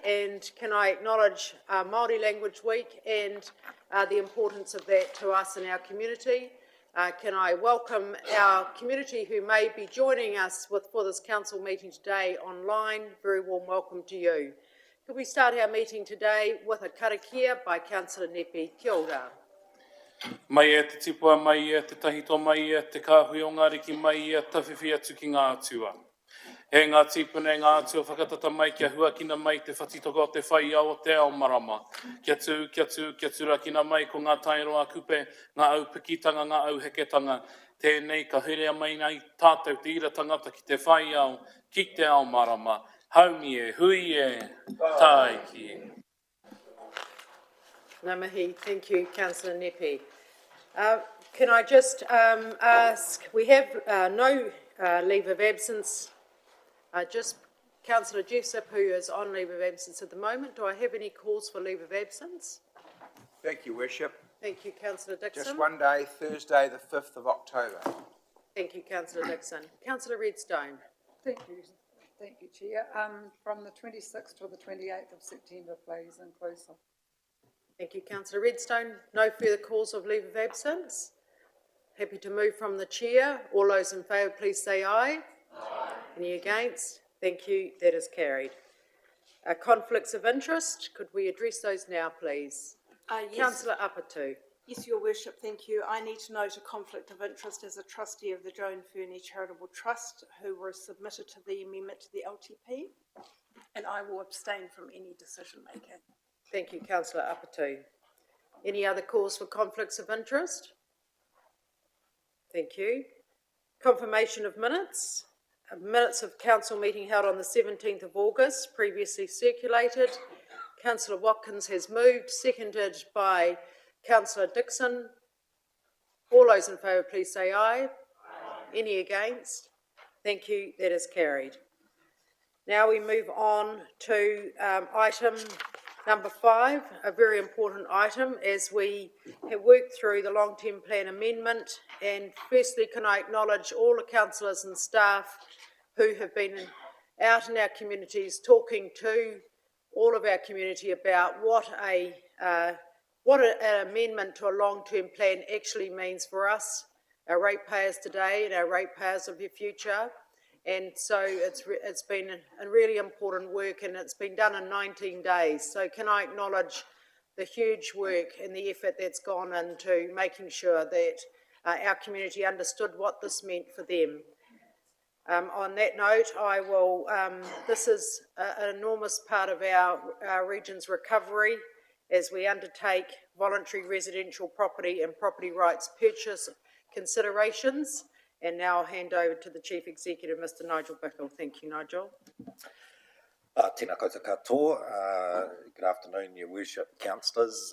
and can I acknowledge Māori Language Week and the importance of that to us and our community. Can I welcome our community who may be joining us for this council meeting today online. Very warm welcome to you. Could we start our meeting today with a karakia by Councillor Nepi? Kia ora. Mai e te tipua, mai e te tahito, mai e te kāhui o ngā riki, mai e tawhiwhi atu ki ngā atua. He ngā tipuna e ngā atua whakatata mai kia huakina mai te whatitoko o te whaia o te ao marama. Kia tū rakina mai ko ngā tairoa kupe, ngā au pikitanga, ngā au heketanga. Tēnei ka hirea mai nei tātou te ira tangata ki te whaia o, ki te ao marama. Haumi e, hui e, tai ki e. Ngā mihi. Thank you, Councillor Nepi. Can I just ask, we have no leave of absence, just Councillor Jessup, who is on leave of absence at the moment. Do I have any calls for leave of absence? Thank you, Worship. Thank you, Councillor Dixon. Just one day, Thursday the 5th of October. Thank you, Councillor Dixon. Councillor Redstone. Thank you, Chair. From the 26th to the 28th of September, please, inclusive. Thank you, Councillor Redstone. No further calls of leave of absence. Happy to move from the chair. All those in favour, please say aye. Aye. Any against? Thank you. That is carried. Conflicts of interest. Could we address those now, please? Yes. Councillor Apatu. Yes, Your Worship, thank you. I need to note a conflict of interest as a trustee of the Joan Fernie Charitable Trust, who was submitted to the amendment to the LTP, and I will abstain from any decision making. Thank you, Councillor Apatu. Any other cause for conflicts of interest? Thank you. Confirmation of minutes. Minutes of council meeting held on the 17th of August, previously circulated. Councillor Watkins has moved, seconded by Councillor Dixon. All those in favour, please say aye. Aye. Any against? Thank you. That is carried. Now we move on to item number 5, a very important item as we have worked through the long-term plan amendment. And firstly, can I acknowledge all the councillors and staff who have been out in our communities talking to all of our community about what an amendment to a long-term plan actually means for us, our ratepayers today and our ratepayers of the future. And so it's been a really important work, and it's been done in 19 days. So can I acknowledge the huge work and the effort that's gone into making sure that our community understood what this meant for them. On that note, I will, this is an enormous part of our region's recovery as we undertake voluntary residential property and property rights purchase considerations. And now I'll hand over to the Chief Executive, Mr. Nigel Bickle. Thank you, Nigel. Tēnā koutou katoa. Good afternoon, Your Worship, councillors.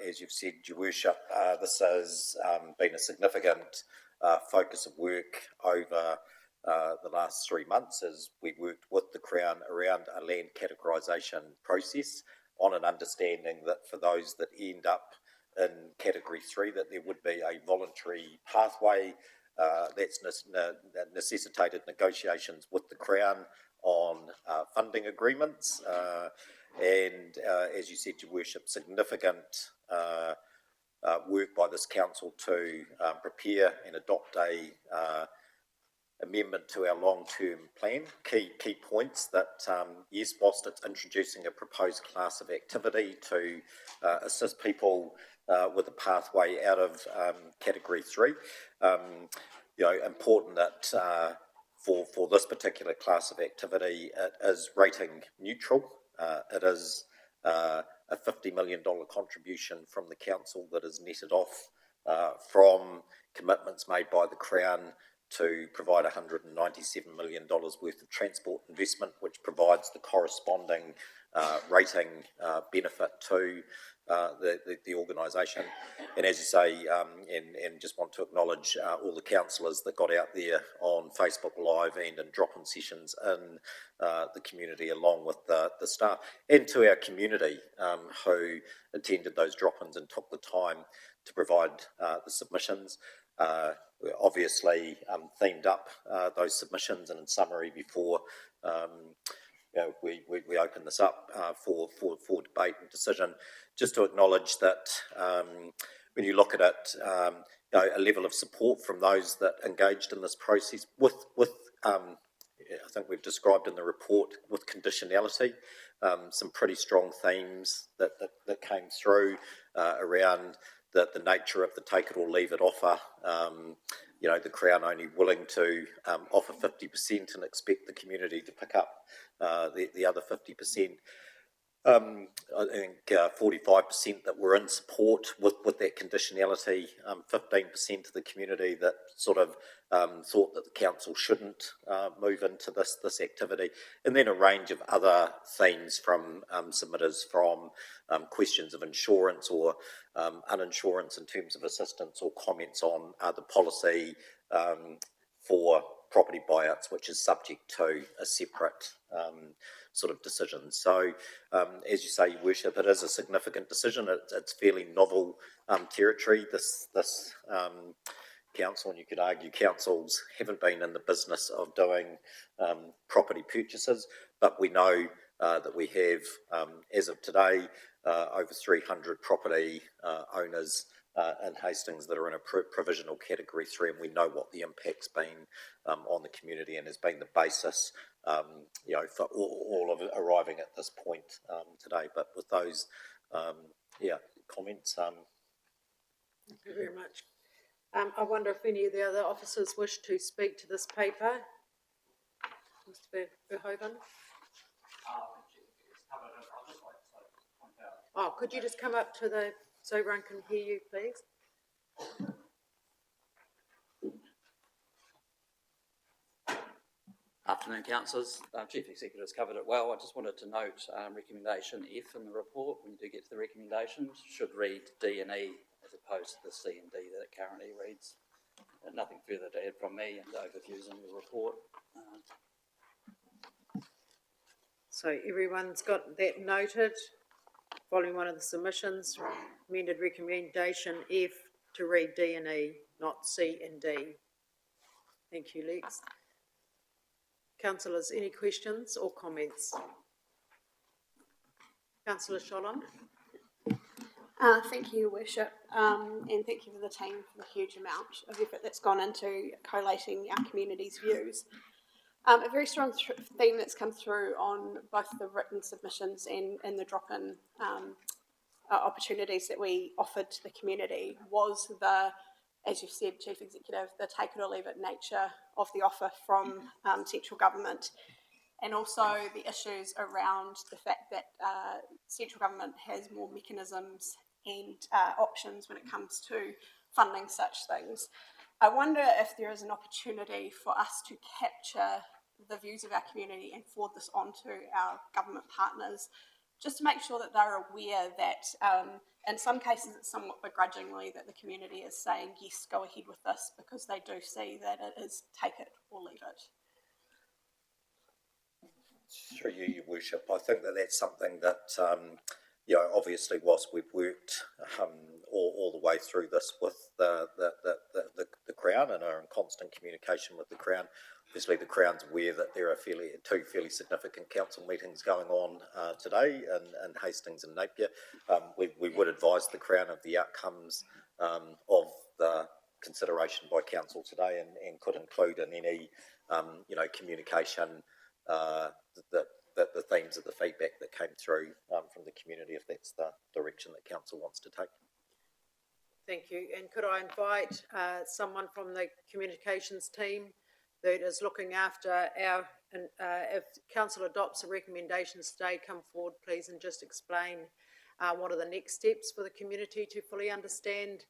As you've said, Your Worship, this has been a significant focus of work over the last 3 months as we worked with the Crown around a land categorisation process on an understanding that for those that end up in Category 3 that there would be a voluntary pathway that's necessitated negotiations with the Crown on funding agreements and as you said, Your Worship, significant work by this council to prepare and adopt a amendment to our long-term plan. Key points that, yes, whilst it's introducing a proposed class of activity to assist people with a pathway out of Category 3, important that for this particular class of activity, it is rating neutral. It is a $50 million contribution from the council that is netted off from commitments made by the Crown to provide $197 million worth of transport investment, which provides the corresponding rating benefit to the organisation. And as you say, and just want to acknowledge all the councillors that got out there on Facebook Live and in drop-in sessions in the community along with the staff, and to our community who attended those drop-ins and took the time to provide the submissions. We obviously themed up those submissions, and in summary, before we open this up for debate and decision. Just to acknowledge that when you look at it, a level of support from those that engaged in this process with I think we've described in the report with conditionality, some pretty strong themes that came through around the nature of the take it or leave it offer. The Crown only willing to offer 50% and expect the community to pick up the other 50%. I think 45% that were in support with that conditionality, 15% of the community that sort of thought that the council shouldn't move into this activity, and then a range of other themes from submitters, from questions of insurance or uninsurance in terms of assistance, or comments on the policy for property buyouts, which is subject to a separate sort of decision. So, as you say, Your Worship, it is a significant decision. It's fairly novel territory. This council, and you could argue councils haven't been in the business of doing property purchases, but we know that we have, as of today, over 300 property owners in Hastings that are in a provisional category 3, and we know what the impact's been on the community, and has been the basis, for all of it arriving at this point today. But with those, comments. Thank you very much. I wonder if any of the other officers wish to speak to this paper. Mr. Verhoeven? Oh, could you just come up to so everyone can hear you, please? Afternoon, councillors. Chief Executive's covered it well. I just wanted to note recommendation F in the report, when you do get to the recommendations, should read D and E as opposed to the C and D that it currently reads. Nothing further to add from me, and overviews in the report. So everyone's got that noted. Volume 1 of the submissions, amended recommendation F to read D and E, not C and D. Thank you, Lex. Councillors, any questions or comments? Councillor Sholom? Thank you, Your Worship, and thank you for the team for the huge amount of effort that's gone into collating our community's views. A very strong theme that's come through on both the written submissions and the drop-in opportunities that we offered to the community was as you've said, Chief Executive, the take it or leave it nature of the offer from central government, and also the issues around the fact that central government has more mechanisms and options when it comes to funding such things. I wonder if there is an opportunity for us to capture the views of our community and forward this on to our government partners, just to make sure that they're aware that in some cases it's somewhat begrudgingly that the community is saying, yes, go ahead with this, because they do see that it is take it or leave it. Through you, Your Worship, I think that's something that, obviously whilst we've worked all the way through this with the Crown and are in constant communication with the Crown, obviously the Crown's aware that there are two fairly significant council meetings going on today in Hastings and Napier. We would advise the Crown of the outcomes of the consideration by council today, and could include in any communication the themes of the feedback that came through from the community, if that's the direction that council wants to take. Thank you. And could I invite someone from the communications team that is looking after if council adopts the recommendations today, come forward please and just explain what are the next steps for the community to fully understand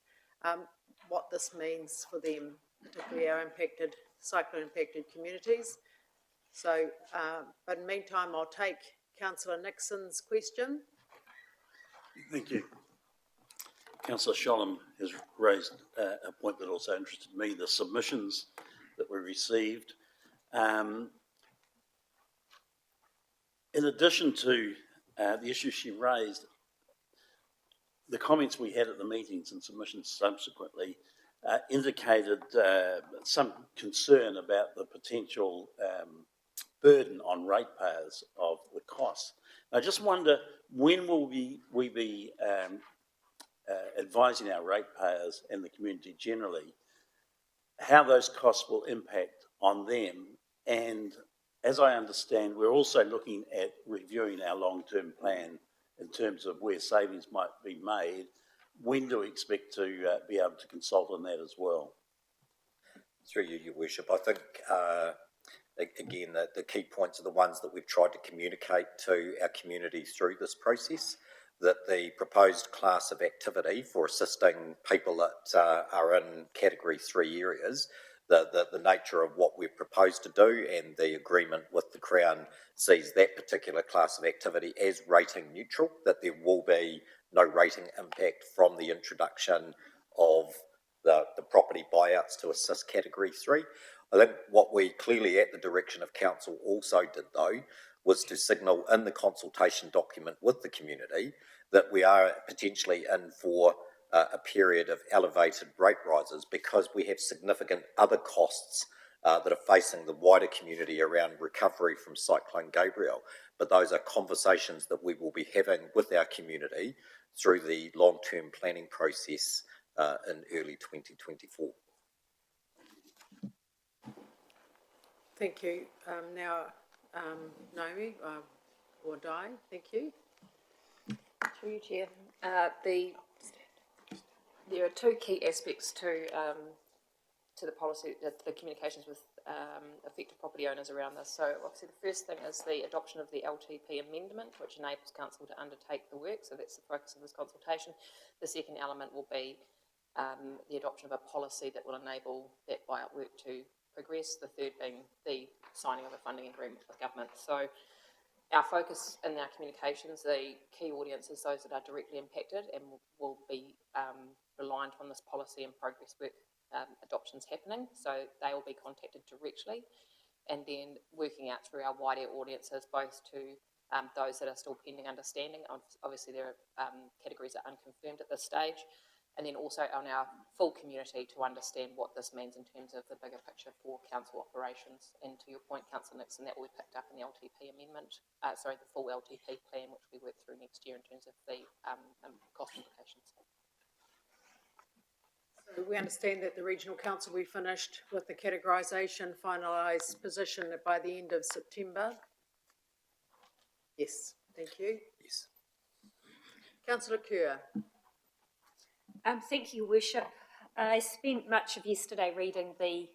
what this means for them, particularly our cyclone impacted communities. So, but in the meantime, I'll take Councillor Nixon's question. Thank you. Councillor Sholom has raised a point that also interested me, the submissions that were received. In addition to the issues she raised, the comments we had at the meetings and submissions subsequently indicated some concern about the potential burden on ratepayers of the costs. I just wonder, when will we be advising our ratepayers and the community generally how those costs will impact on them? And as I understand, we're also looking at reviewing our long-term plan in terms of where savings might be made. When do we expect to be able to consult on that as well? Through you, Your Worship, I think, again, the key points are the ones that we've tried to communicate to our community through this process, that the proposed class of activity for assisting people that are in Category 3 areas, the nature of what we've proposed to do and the agreement with the Crown sees that particular class of activity as rating neutral, that there will be no rating impact from the introduction of the property buyouts to assist Category 3. I think what we clearly, at the direction of Council, also did though was to signal in the consultation document with the community that we are potentially in for a period of elevated rate rises because we have significant other costs that are facing the wider community around recovery from Cyclone Gabriel. But those are conversations that we will be having with our community through the long-term planning process in early 2024. Thank you. Now, Naomi or Di, thank you. Through you, Chair. There are two key aspects to the policy, the communications with affected property owners around this. So obviously the first thing is the adoption of the LTP amendment, which enables council to undertake the work. So that's the focus of this consultation. The second element will be the adoption of a policy that will enable that buyout work to progress. The third being the signing of a funding agreement with government. So our focus in our communications, the key audience is those that are directly impacted and will be reliant on this policy and progress work adoptions happening. So they will be contacted directly, and then working out through our wider audiences, both to those that are still pending understanding. Obviously there are categories that are unconfirmed at this stage, and then also on our full community to understand what this means in terms of the bigger picture for council operations. And to your point, Councillor Nixon, that will be picked up in the LTP amendment, the full LTP plan, which we work through next year in terms of the cost implications. So we understand that the Regional Council will be finished with the categorisation finalised position by the end of September. Yes, thank you. Yes. Councillor Kerr. Thank you, Worship. I spent much of yesterday reading the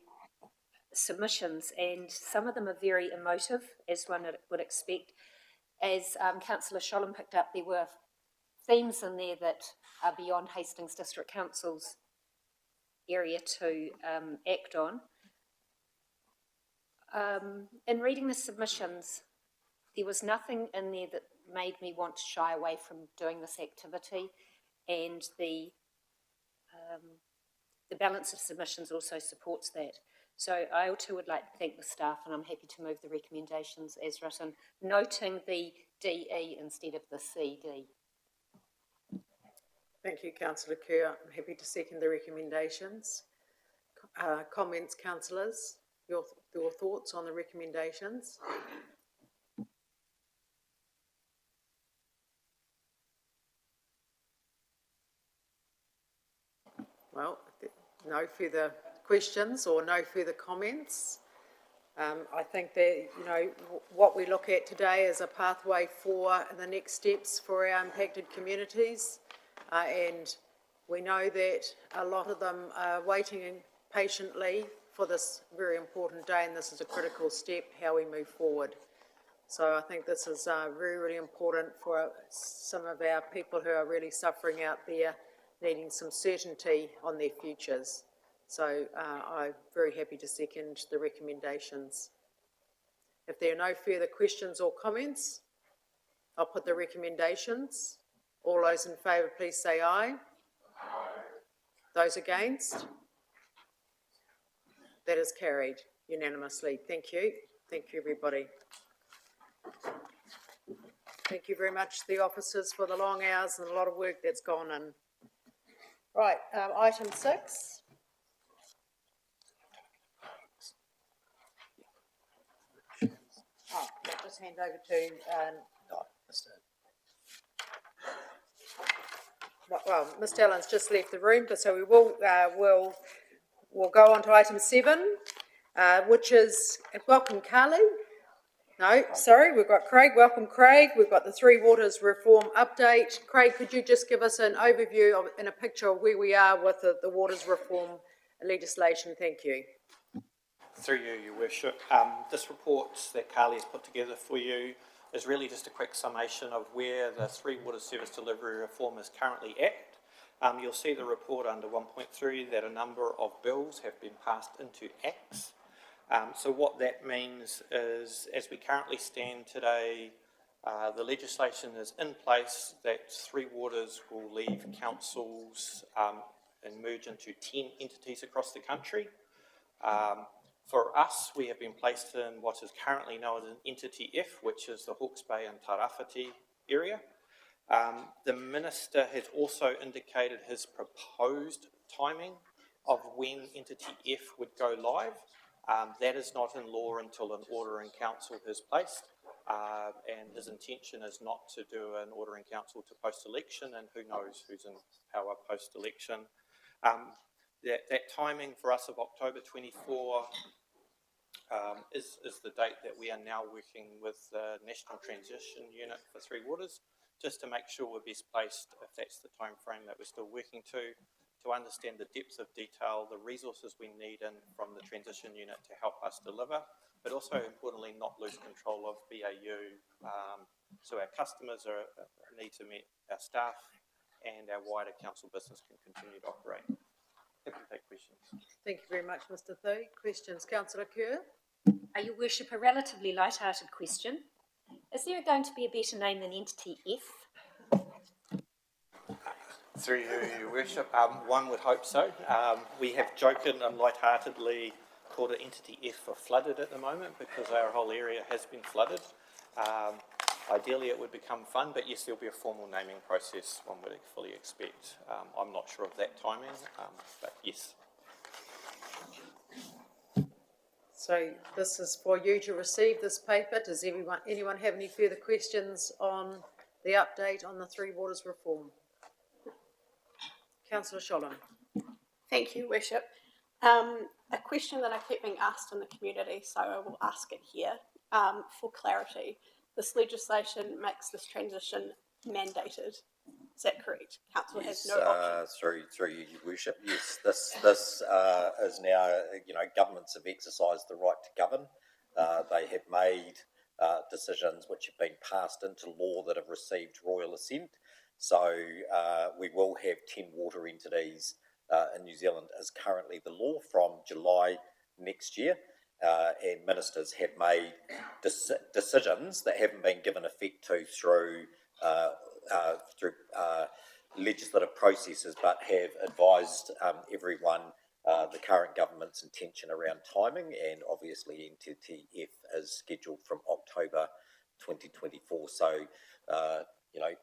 submissions, and some of them are very emotive, as one would expect. As Councillor Scholem picked up, there were themes in there that are beyond Hastings District Council's area to act on. In reading the submissions, there was nothing in there that made me want to shy away from doing this activity, and the balance of submissions also supports that. So I too would like to thank the staff, and I'm happy to move the recommendations as written, noting the DE instead of the CD. Thank you, Councillor Kerr. I'm happy to second the recommendations. Comments, councillors? Your thoughts on the recommendations? Well, no further questions or no further comments. I think that, what we look at today is a pathway for the next steps for our impacted communities. And we know that a lot of them are waiting patiently for this very important day, and this is a critical step, how we move forward. So I think this is really, really important for some of our people who are really suffering out there, needing some certainty on their futures. So I'm very happy to second the recommendations. If there are no further questions or comments, I'll put the recommendations. All those in favour, please say aye. Aye. Those against? That is carried unanimously. Thank you. Thank you, everybody. Thank you very much to the officers for the long hours and a lot of work that's gone in. Right, item 6. Oh, I'll just hand over to, No, Mr. well, Mr Allen's just left the room, but so we will, we'll go on to item 7, which is, welcome Carly. No, sorry, we've got Craig. Welcome, Craig. We've got the Three Waters Reform update. Craig, could you just give us an overview of, and a picture of where we are with the Waters Reform legislation? Thank you. Through you, Your Worship. This report that Carly has put together for you is really just a quick summation of where the Three Waters Service Delivery Reform is currently at. You'll see the report under 1.3 that a number of bills have been passed into acts. So what that means is, as we currently stand today, the legislation is in place that Three Waters will leave councils and merge into 10 entities across the country. For us, we have been placed in what is currently known as an Entity F, which is the Hawke's Bay and Tairāwhiti area. The Minister has also indicated his proposed timing of when Entity F would go live. That is not in law until an order in council is placed, and his intention is not to do an order in council to post-election, and who knows who's in power post-election. That timing for us of October 24 is the date that we are now working with the National Transition Unit for Three Waters, just to make sure we're best placed, if that's the time frame that we're still working to understand the depths of detail, the resources we need in from the transition unit to help us deliver, but also importantly not lose control of BAU, so our customers need to meet our staff and our wider council business can continue to operate. Happy to take questions. Thank you very much, Mr Thuy. Questions, Councillor Kerr? Your Worship, a relatively light-hearted question. Is there going to be a better name than Entity F? Through you, Your Worship, one would hope so. We have joking and lightheartedly called it Entity F for flooded at the moment because our whole area has been flooded. Ideally it would become fun, but yes, there'll be a formal naming process, one would fully expect. I'm not sure of that timing, but yes. So this is for you to receive this paper. Does anyone have any further questions on the update on the Three Waters Reform? Councillor Scholem. Thank you, Worship. A question that I keep being asked in the community, so I will ask it here for clarity. This legislation makes this transition mandated. Is that correct? Council has no option. Through you, Your Worship. Yes, this is now, governments have exercised the right to govern. They have made decisions which have been passed into law that have received royal assent. So we will have 10 water entities in New Zealand as currently the law from July next year. And ministers have made decisions that haven't been given effect to through legislative processes, but have advised everyone the current government's intention around timing, and obviously Entity F is scheduled from October 2024. So,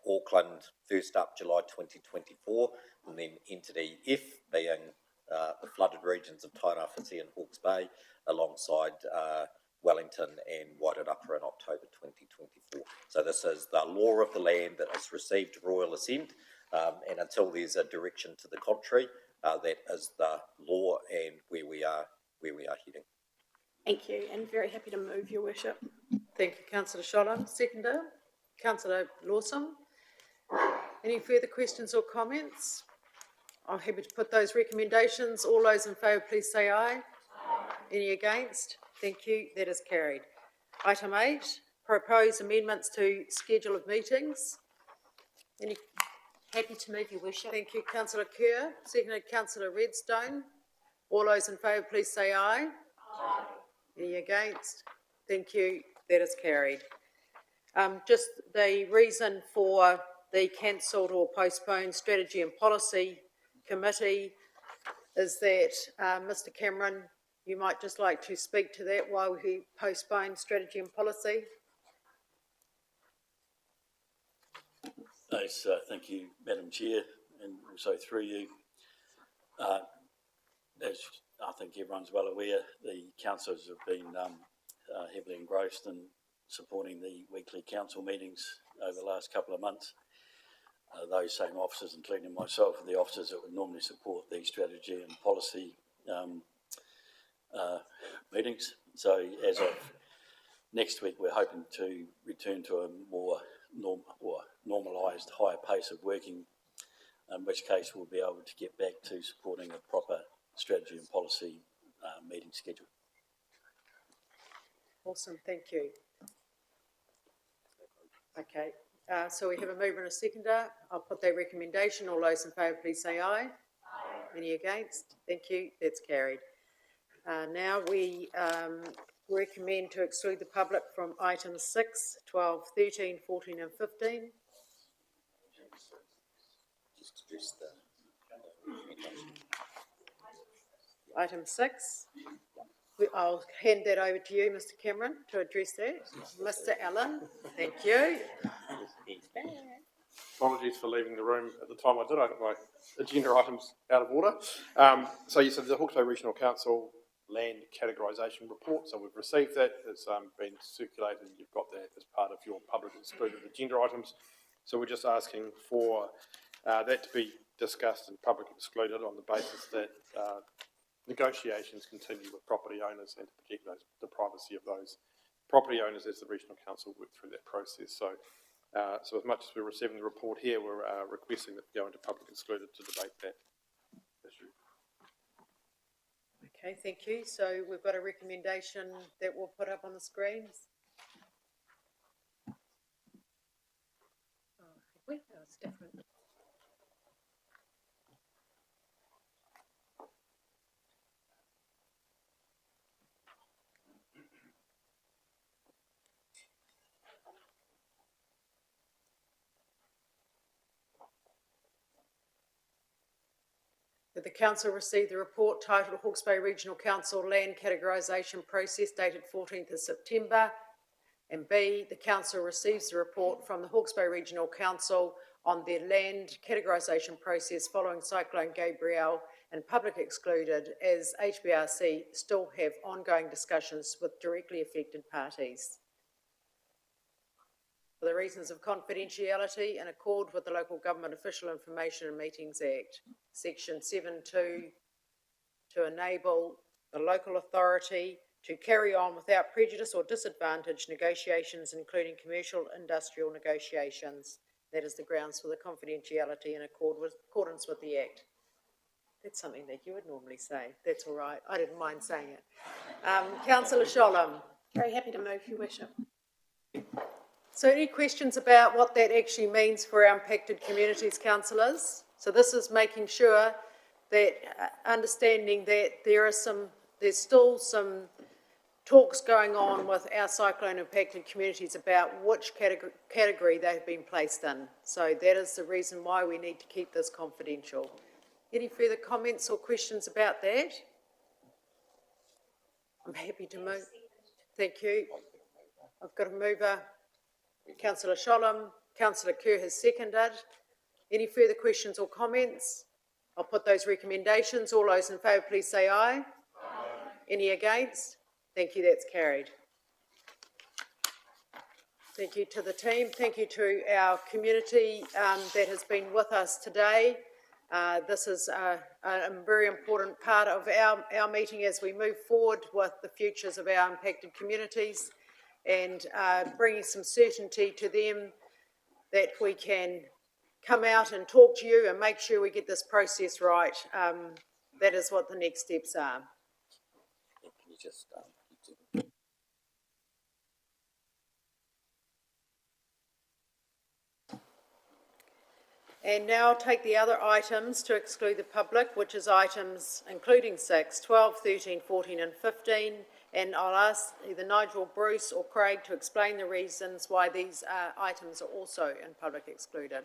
Auckland first up July 2024, and then Entity F being the flooded regions of Tairāwhiti and Hawke's Bay, alongside Wellington and Wairarapa in October 2024. So this is the law of the land that has received royal assent, and until there's a direction to the contrary, that is the law and where we are heading. Thank you, and very happy to move, Your Worship. Thank you, Councillor Scholem. Seconder, Councillor Lawson. Any further questions or comments? I'm happy to put those recommendations. All those in favour, please say aye. Any against? Thank you. That is carried. Item 8, propose amendments to schedule of meetings. Any? Happy to move, Your Worship. Thank you, Councillor Kerr. Seconded, Councillor Redstone. All those in favour, please say aye. Aye. Any against? Thank you. That is carried. Just the reason for the cancelled or postponed Strategy and Policy Committee is that, Mr Cameron, you might just like to speak to that while we postpone Strategy and Policy. Yes, thank you, Madam Chair, and also through you. As I think everyone's well aware, the councillors have been heavily engrossed in supporting the weekly council meetings over the last couple of months. Those same officers, including myself, are the officers that would normally support the strategy and policy meetings. So as of next week, we're hoping to return to a more normalised, higher pace of working, in which case we'll be able to get back to supporting a proper strategy and policy meeting schedule. Awesome, thank you. Okay, so we have a mover and a seconder. I'll put that recommendation. All those in favour, please say aye. Aye. Any against? Thank you, that's carried. Now we recommend to exclude the public from items 6, 12, 13, 14 and 15. Just address the recommendation. Item 6. I'll hand that over to you, Mr Cameron, to address that. Mr Allen, thank you. Apologies for leaving the room at the time I did. I got my agenda items out of order. So you said the Hawke's Bay Regional Council land categorisation report. So we've received that. It's been circulated. You've got that as part of your public excluded agenda items. So we're just asking for that to be discussed and public excluded on the basis that negotiations continue with property owners and to protect the privacy of those property owners as the Regional Council work through that process. So as much as we're receiving the report here, we're requesting that we go into public excluded to debate that issue. Okay, thank you. So we've got a recommendation that we'll put up on the screens. Oh, it's different. That the Council received the report titled Hawke's Bay Regional Council Land Categorisation Process dated 14th of September. And B, the Council receives the report from the Hawke's Bay Regional Council on their land categorisation process following Cyclone Gabrielle and public excluded, as HBRC still have ongoing discussions with directly affected parties. For the reasons of confidentiality, in accord with the Local Government Official Information and Meetings Act, Section 7.2, to enable the local authority to carry on without prejudice or disadvantage negotiations, including commercial industrial negotiations. That is the grounds for the confidentiality in accordance with the Act. That's something that you would normally say. That's all right. I didn't mind saying it. Councillor Sholem. Very happy to move, Your Worship. So any questions about what that actually means for our impacted communities, councillors? So this is making sure that, understanding that there's still some talks going on with our cyclone impacted communities about which category they've been placed in. So that is the reason why we need to keep this confidential. Any further comments or questions about that? I'm happy to move. Thank you. I've got a mover. Councillor Sholem, Councillor Kerr has seconded. Any further questions or comments? I'll put those recommendations. All those in favour, please say aye. Aye. Any against? Thank you, that's carried. Thank you to the team. Thank you to our community that has been with us today. This is a very important part of our meeting as we move forward with the futures of our impacted communities, and bringing some certainty to them that we can come out and talk to you and make sure we get this process right. That is what the next steps are. Can you just And now I'll take the other items to exclude the public, which is items including 6, 12, 13, 14 and 15. And I'll ask either Nigel, Bruce or Craig to explain the reasons why these items are also in public excluded.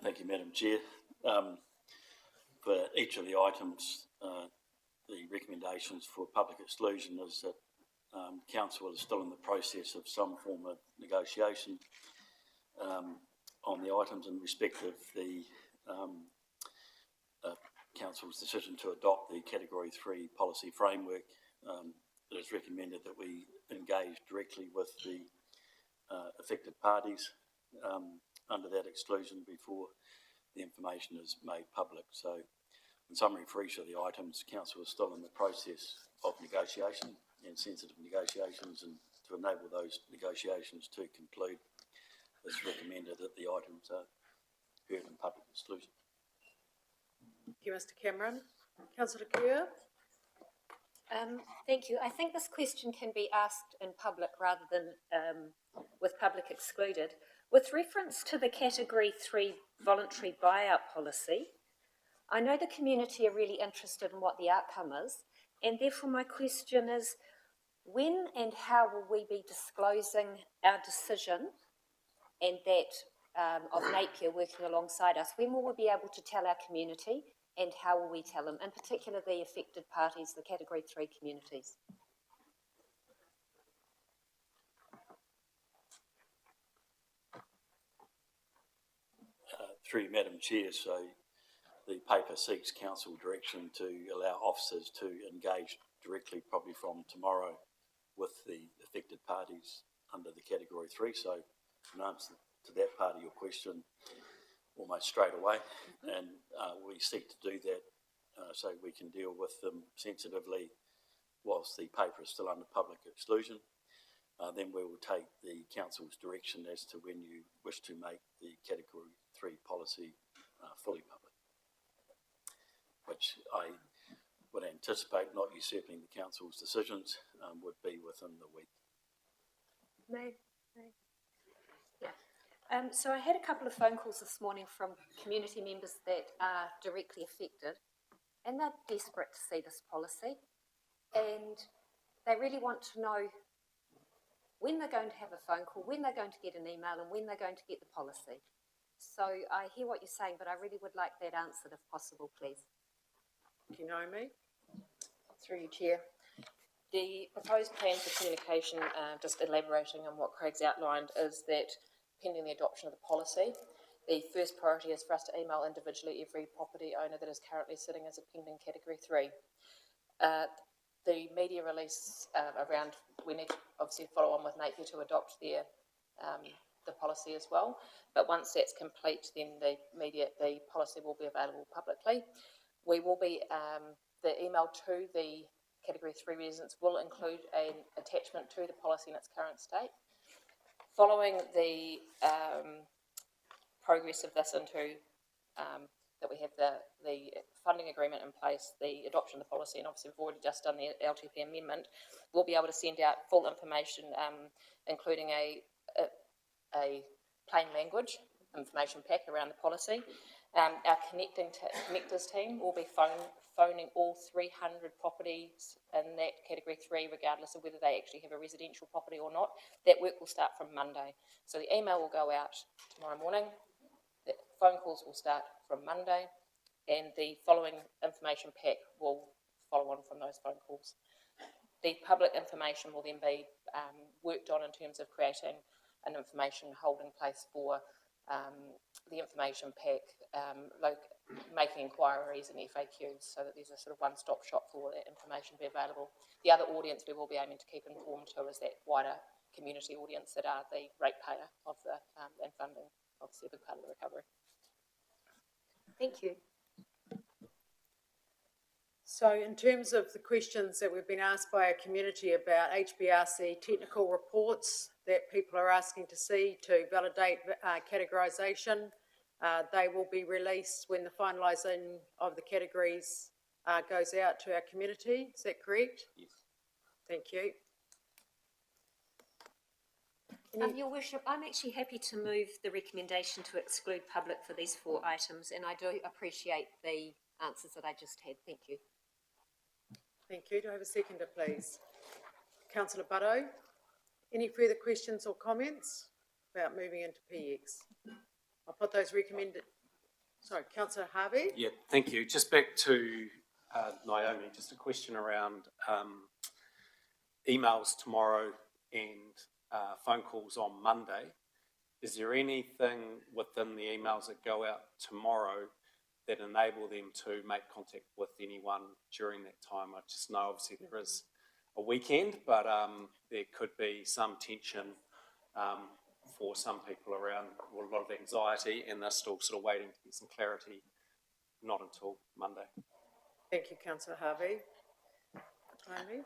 Thank you, Madam Chair. For each of the items, the recommendations for public exclusion is that Council is still in the process of some form of negotiation on the items in respect of the Council's decision to adopt the Category 3 policy framework, it is recommended that we engage directly with the affected parties under that exclusion before the information is made public. So, in summary, for each of the items, Council is still in the process of negotiation and sensitive negotiations, and to enable those negotiations to conclude, it's recommended that the items are heard in public exclusion. Thank you, Mr Cameron. Councillor Kerr? Thank you. I think this question can be asked in public rather than with public excluded. With reference to the Category 3 voluntary buyout policy, I know the community are really interested in what the outcome is, and therefore my question is, when and how will we be disclosing our decision and that of Napier working alongside us? When will we be able to tell our community, and how will we tell them, in particular the affected parties, the Category 3 communities? Through you, Madam Chair, so the paper seeks council direction to allow officers to engage directly, probably from tomorrow, with the affected parties under the Category 3. So, in answer to that part of your question, almost straight away, and we seek to do that so we can deal with them sensitively whilst the paper is still under public exclusion. Then we will take the council's direction as to when you wish to make the Category 3 policy fully public, which I would anticipate, not usurping the council's decisions, would be within the week. Yeah. So I had a couple of phone calls this morning from community members that are directly affected, and they're desperate to see this policy, and they really want to know when they're going to have a phone call, when they're going to get an email, and when they're going to get the policy. So I hear what you're saying, but I really would like that answered if possible, please. Do you know me? Through you, Chair. The proposed plan for communication, just elaborating on what Craig's outlined, is that pending the adoption of the policy, the first priority is for us to email individually every property owner that is currently sitting as a pending Category 3. The media release around, we need to obviously follow on with Napier to adopt their the policy as well. But once that's complete, then the policy will be available publicly. We will be, the email to the Category 3 residents will include an attachment to the policy in its current state. Following the progress of this into that we have the funding agreement in place, the adoption of the policy, and obviously we've already just done the LTP amendment, we'll be able to send out full information, including a plain language information pack around the policy. Our connectors team will be phoning all 300 properties in that Category 3, regardless of whether they actually have a residential property or not. That work will start from Monday. So the email will go out tomorrow morning. The phone calls will start from Monday, and the following information pack will follow on from those phone calls. The public information will then be worked on in terms of creating an information holding place for the information pack, making inquiries and FAQs, so that there's a sort of one-stop shop for that information to be available. The other audience we will be aiming to keep informed to is that wider community audience that are the ratepayer of the and funding, obviously a big part of the recovery. Thank you. So in terms of the questions that we've been asked by our community about HBRC technical reports that people are asking to see to validate categorisation, they will be released when the finalising of the categories goes out to our community. Is that correct? Yes. Thank you. Your Worship, I'm actually happy to move the recommendation to exclude public for these 4 items, and I do appreciate the answers that I just had. Thank you. Thank you. Do I have a seconder, please? Councillor Butto, any further questions or comments about moving into PX? I'll put those recommended. Sorry, Councillor Harvey. Yeah, thank you. Just back to Naomi, just a question around emails tomorrow and phone calls on Monday. Is there anything within the emails that go out tomorrow that enable them to make contact with anyone during that time. I just know obviously there is a weekend, but there could be some tension for some people around, or a lot of anxiety, and they're still sort of waiting to get some clarity, not until Monday. Thank you, councillor Harvey. Amy?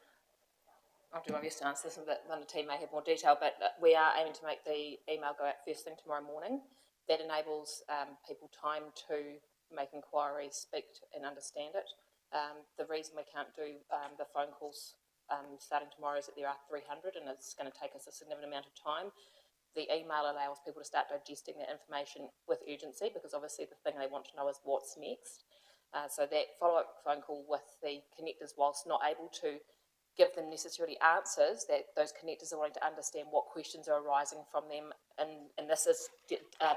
I'll do my best to answer this, and the team may have more detail, but we are aiming to make the email go out first thing tomorrow morning. That enables people time to make inquiries, speak and understand it. The reason we can't do the phone calls starting tomorrow is that there are 300 and it's going to take us a significant amount of time. The email allows people to start digesting that information with urgency, because obviously the thing they want to know is what's next. So that follow-up phone call with the connectors, whilst not able to give them necessarily answers, that those connectors are wanting to understand what questions are arising from them, and this is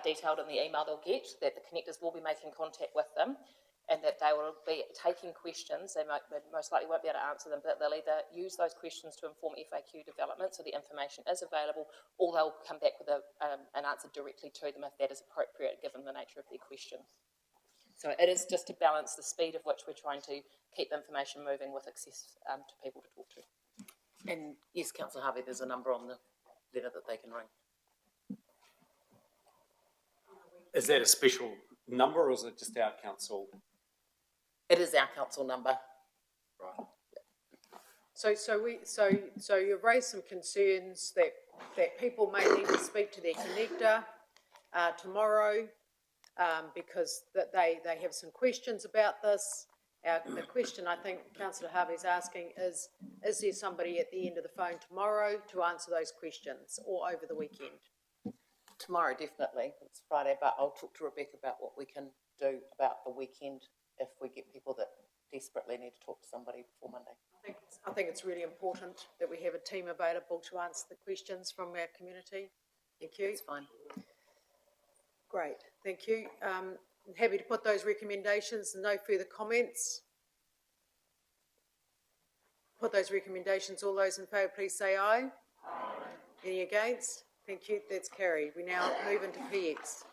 detailed in the email they'll get, that the connectors will be making contact with them, and that they will be taking questions. They most likely won't be able to answer them, but they'll either use those questions to inform FAQ development, so the information is available, or they'll come back with an answer directly to them if that is appropriate, given the nature of their question. So it is just to balance the speed of which we're trying to keep information moving with access to people to talk to. And yes, councillor Harvey, there's a number on the letter that they can ring. Is that a special number, or is it just our council? It is our council number. Right. So you've raised some concerns that people may need to speak to their connector tomorrow, because that they have some questions about this. The question I think councillor Harvey's asking is there somebody at the end of the phone tomorrow to answer those questions, or over the weekend? Tomorrow, definitely. It's Friday, but I'll talk to Rebecca about what we can do about the weekend if we get people that desperately need to talk to somebody before Monday. I think it's really important that we have a team available to answer the questions from our community. Thank you. That's fine. Great, thank you. Happy to put those recommendations. No further comments. Put those recommendations. All those in favour, please say aye. Aye. Any against? Thank you. That's carried. We now move into PX.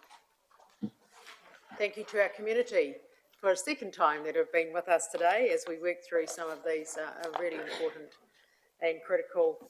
Thank you to our community for a second time that have been with us today as we work through some of these really important and critical